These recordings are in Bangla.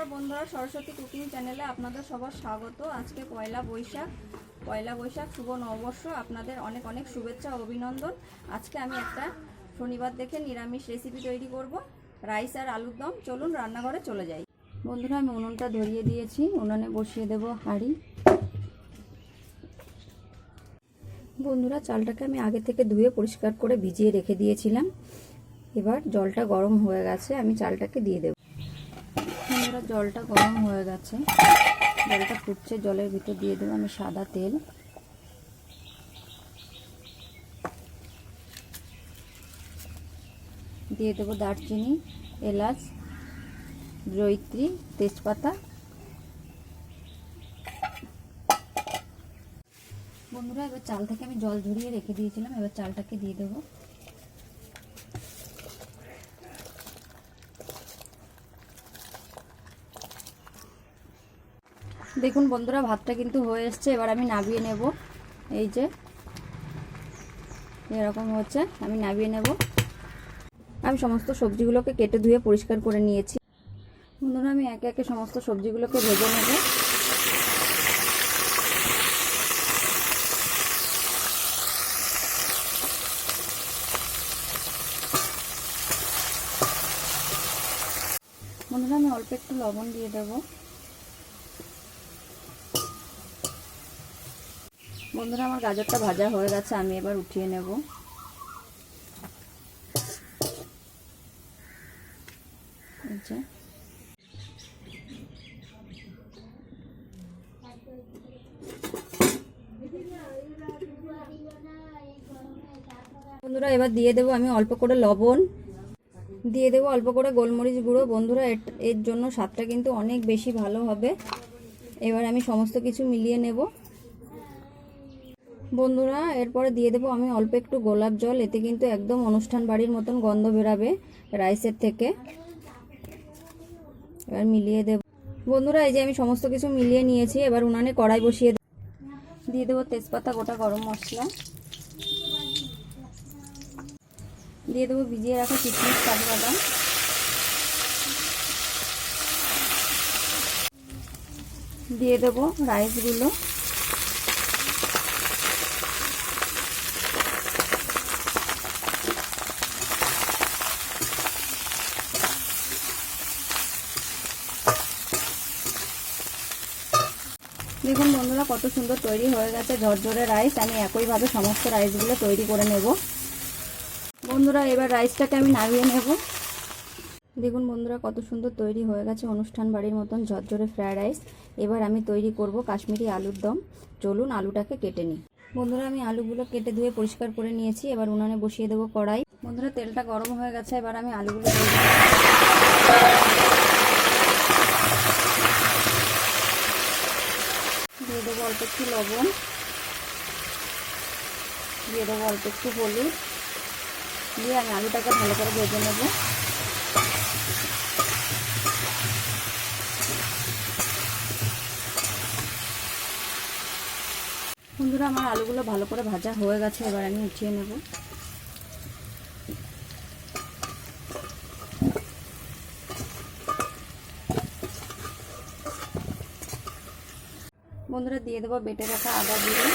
নমস্কার বন্ধুরা, সরস্বতী কুকিং চ্যানেলে আপনাদের সবার স্বাগত। আজকে পয়লা বৈশাখ শুভ নববর্ষ। আপনাদের অনেক অনেক শুভেচ্ছা ও অভিনন্দন। আজকে আমি একটা শনিবার দেখে নিরামিষ রেসিপি তৈরি করব, রাইস আর আলুর দম। চলুন রান্নাঘরে চলে যাই। বন্ধুরা, আমি উনুনটা ধরিয়ে দিয়েছি, উনুনে বসিয়ে দেব হাঁড়ি। বন্ধুরা, চালটাকে আমি আগে থেকে ধুয়ে পরিষ্কার করে ভিজিয়ে রেখে দিয়েছিলাম। এবার জলটা গরম হয়ে গেছে, আমি চালটাকে দিয়ে দেব। বন্ধুরা, জলটা গরম হয়ে গেছে, জলটা ফুটছে, জলের ভিতর দিয়ে দেবো আমি সাদা তেল। দিয়ে দেবো দারচিনি, এলাচ, জয়িত্রী, তেজপাতা। বন্ধুরা, এবার চাল থেকে আমি জল ঝরিয়ে রেখে দিয়েছিলাম, এবার চালটাকে দিয়ে দেবো। দেখুন বন্ধুরা, ভাতটা কিন্তু হয়ে এসছে। এবার আমি নামিয়ে নেব। এই যে এরকম হচ্ছে, আমি নামিয়ে নেব। আমি সমস্ত সবজিগুলোকে কেটে ধুয়ে পরিষ্কার করে নিয়েছি। বন্ধুরা, আমি একে একে সমস্ত সবজিগুলোকে ভেজে নেব। বন্ধুরা, আমি অল্প একটু লবণ দিয়ে দেব। বন্ধুরা, আমার গাজরটা ভাজা হয়ে গেছে, আমি এবার উঠিয়ে নেব। বন্ধুরা, এবার দিয়ে দেবো আমি অল্প করে লবণ, দিয়ে দেবো অল্প করে গোলমরিচ গুঁড়ো। বন্ধুরা, এর জন্য স্বাদটা কিন্তু অনেক বেশি ভালো হবে। এবার আমি সমস্ত কিছু মিলিয়ে নেব। বন্ধুরা, এরপরে দিয়ে দেবো আমি অল্প একটু গোলাপ জল। এতে কিন্তু একদম অনুষ্ঠান বাড়ির মতন গন্ধ বেরাবে রাইসের থেকে। এবার মিলিয়ে দেব। বন্ধুরা, এই যে আমি সমস্ত কিছু মিলিয়ে নিয়েছি। এবার উনানে কড়াই বসিয়ে দিয়ে দেবো তেজপাতা, গোটা গরম মশলা, দিয়ে দেবো ভিজিয়ে রাখা কিশমিশ, কাজু বাদাম, দিয়ে দেবো রাইসগুলো। দেখুন বন্ধুরা, কত সুন্দর তৈরি হয়ে গেছে ঝরঝরে রাইস। আমি একইভাবে সমস্ত রাইসগুলো তৈরি করে নেব। বন্ধুরা, এবার রাইসটাকে আমি নামিয়ে নেব। দেখুন বন্ধুরা, কত সুন্দর তৈরি হয়ে গেছে অনুষ্ঠান বাড়ির মতন ঝরঝরে ফ্রাইড রাইস। এবার আমি তৈরি করব কাশ্মীরি আলুর দম। চলুন আলুটাকে কেটে নিই। বন্ধুরা, আমি আলুগুলো কেটে ধুয়ে পরিষ্কার করে নিয়েছি। এবার উনানে বসিয়ে দেবো কড়াই। বন্ধুরা, তেলটা গরম হয়ে গেছে, এবার আমি আলুগুলো দিয়ে দেবো অল্প একটু লবণ, দিয়ে দেবো অল্প একটু হলুদ, দিয়ে আমি আলুটাকে ভালো করে ভেজে নেব। বন্ধুরা, আমার আলুগুলো ভালো করে ভাজা হয়ে গেছে, এবার আমি উঠিয়ে নেব। বন্ধুরা, দিয়ে দেবো বেটে রাখা আদা জিরে,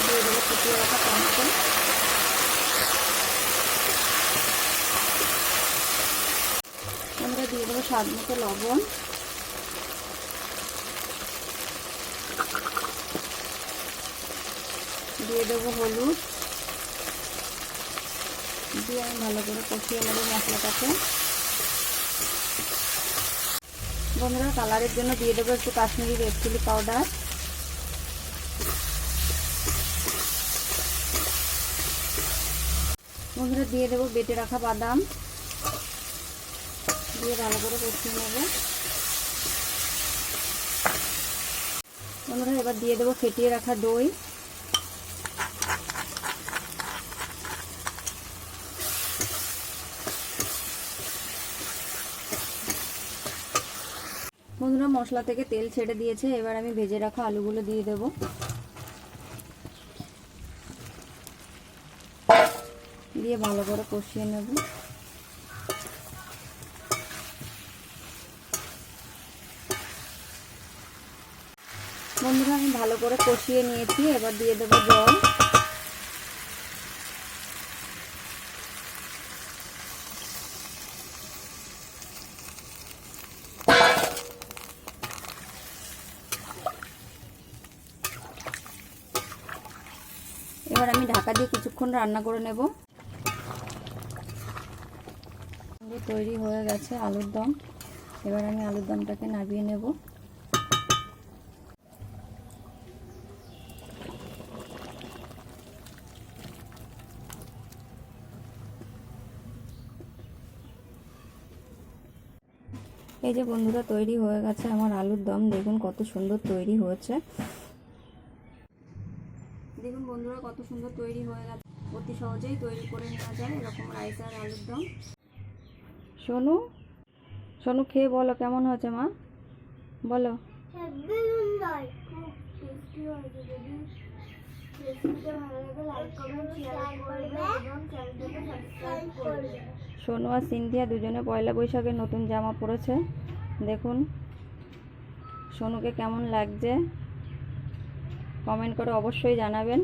দিয়ে দেবো ফুটিয়ে রাখা টমেটো, বন্ধুরা দিয়ে দেবো স্বাদ মতো লবণ, দিয়ে দেবো হলুদ, দিয়ে আমি ভালো করে কষিয়ে নেব মশলাটাকে। বন্ধুরা, কালারের জন্য দিয়ে দেবো একটু কাশ্মীরি রেড চিলি পাউডার। বন্ধুরা, দিয়ে দেবো বেটে রাখা বাদাম, দিয়ে ভালো করে কষিয়ে নেব। বন্ধুরা, এবার দিয়ে দেবো ফেটিয়ে রাখা দই। বন্ধুরা, মশলা থেকে তেল ছেড়ে দিয়েছে। এবার আমি ভেজে রাখা আলুগুলো দিয়ে দেব। দিয়ে ভালো করে কষিয়ে নেব। বন্ধুরা আমি ভালো করে কষিয়ে নিয়েছি, এবার দিয়ে দেবো জল। এবার আমি ঢাকা দিয়ে কিছুক্ষণ রান্না করে নেব। তৈরি হয়ে গেছে আলুর দম। এবার আমি আলুর দমটাকে নামিয়ে নেব। এই যে বন্ধুরা তৈরি হয়ে গেছে আমার আলুর দম। দেখুন কত সুন্দর তৈরি হয়েছে। দেখুন বন্ধুরা কত সুন্দর তৈরি হয়ে গেছে। অতি সহজেই তৈরি করে নেওয়া যায় এরকম রাইস আর আলুর দম। সোনু সোনু খেয়ে বলো কেমন হয়েছে মা, বলো। সোনু আর সিনথিয়া দুজনে পয়লা বৈশাখের নতুন জামা পরেছে। দেখুন সোনুকে কেমন লাগছে কমেন্ট করে অবশ্যই জানাবেন।